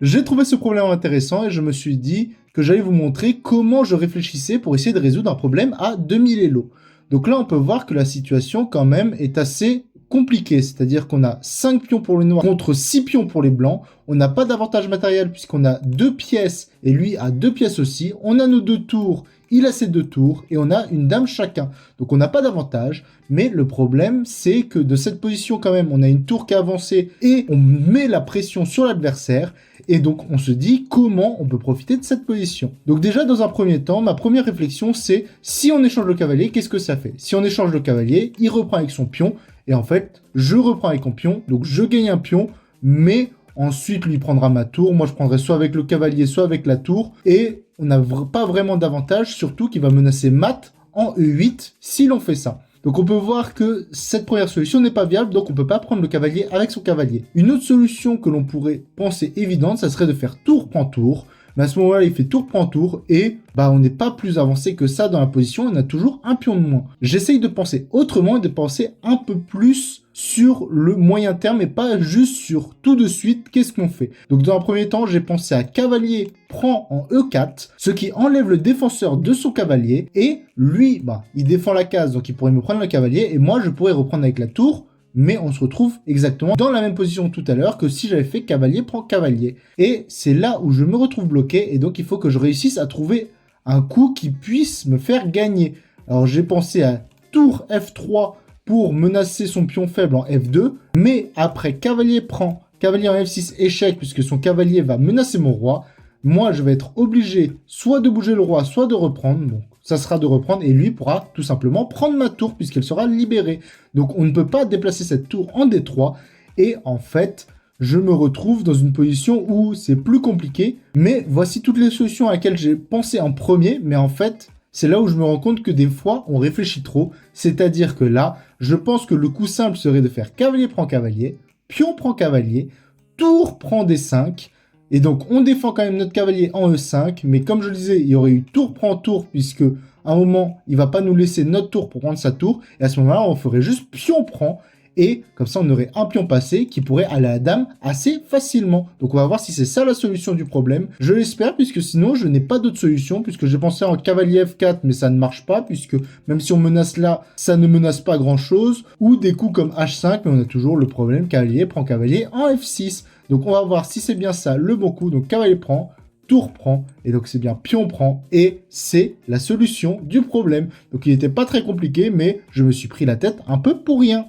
J'ai trouvé ce problème intéressant et je me suis dit que j'allais vous montrer comment je réfléchissais pour essayer de résoudre un problème à 2000 élos. Donc là, on peut voir que la situation quand même est assez compliquée, c'est-à-dire qu'on a 5 pions pour les noirs contre 6 pions pour les blancs. On n'a pas d'avantage matériel puisqu'on a 2 pièces et lui a 2 pièces aussi. On a nos 2 tours, il a ses 2 tours et on a une dame chacun. Donc on n'a pas d'avantage, mais le problème c'est que de cette position quand même, on a une tour qui a avancé et on met la pression sur l'adversaire. Et donc, on se dit comment on peut profiter de cette position. Donc déjà, dans un premier temps, ma première réflexion, c'est si on échange le cavalier, qu'est-ce que ça fait? Si on échange le cavalier, il reprend avec son pion. Et en fait, je reprends avec mon pion. Donc, je gagne un pion, mais ensuite, lui prendra ma tour. Moi, je prendrai soit avec le cavalier, soit avec la tour. Et on n'a pas vraiment d'avantage, surtout qu'il va menacer mat en E8 si l'on fait ça. Donc on peut voir que cette première solution n'est pas viable, donc on ne peut pas prendre le cavalier avec son cavalier. Une autre solution que l'on pourrait penser évidente, ça serait de faire tour prend tour. Mais à ce moment-là, il fait tour prend tour et on n'est pas plus avancé que ça dans la position, on a toujours un pion de moins. J'essaye de penser autrement et de penser un peu plus sur le moyen terme et pas juste sur tout de suite qu'est-ce qu'on fait. Donc dans un premier temps, j'ai pensé à cavalier prend en E4, ce qui enlève le défenseur de son cavalier et lui, il défend la case, donc il pourrait me prendre le cavalier et moi je pourrais reprendre avec la tour. Mais on se retrouve exactement dans la même position tout à l'heure que si j'avais fait cavalier prend cavalier. Et c'est là où je me retrouve bloqué et donc il faut que je réussisse à trouver un coup qui puisse me faire gagner. Alors j'ai pensé à tour F3 pour menacer son pion faible en F2, mais après cavalier prend, cavalier en F6 échec puisque son cavalier va menacer mon roi, moi je vais être obligé soit de bouger le roi, soit de reprendre. Bon, ça sera de reprendre et lui pourra tout simplement prendre ma tour puisqu'elle sera libérée. Donc on ne peut pas déplacer cette tour en D3 et en fait je me retrouve dans une position où c'est plus compliqué. Mais voici toutes les solutions à laquelle j'ai pensé en premier, mais en fait c'est là où je me rends compte que des fois on réfléchit trop. C'est-à-dire que là je pense que le coup simple serait de faire cavalier prend cavalier, pion prend cavalier, tour prend D5. Et donc, on défend quand même notre cavalier en E5, mais comme je le disais, il y aurait eu tour prend tour, puisque à un moment, il va pas nous laisser notre tour pour prendre sa tour, et à ce moment-là, on ferait juste pion prend, et comme ça, on aurait un pion passé qui pourrait aller à la dame assez facilement. Donc, on va voir si c'est ça la solution du problème. Je l'espère, puisque sinon, je n'ai pas d'autre solution, puisque j'ai pensé en cavalier F4, mais ça ne marche pas, puisque même si on menace là, ça ne menace pas grand-chose, ou des coups comme H5, mais on a toujours le problème cavalier prend cavalier en F6. Donc on va voir si c'est bien ça le bon coup. Donc cavalier prend, tour prend, et donc c'est bien pion prend, et c'est la solution du problème. Donc il n'était pas très compliqué, mais je me suis pris la tête un peu pour rien.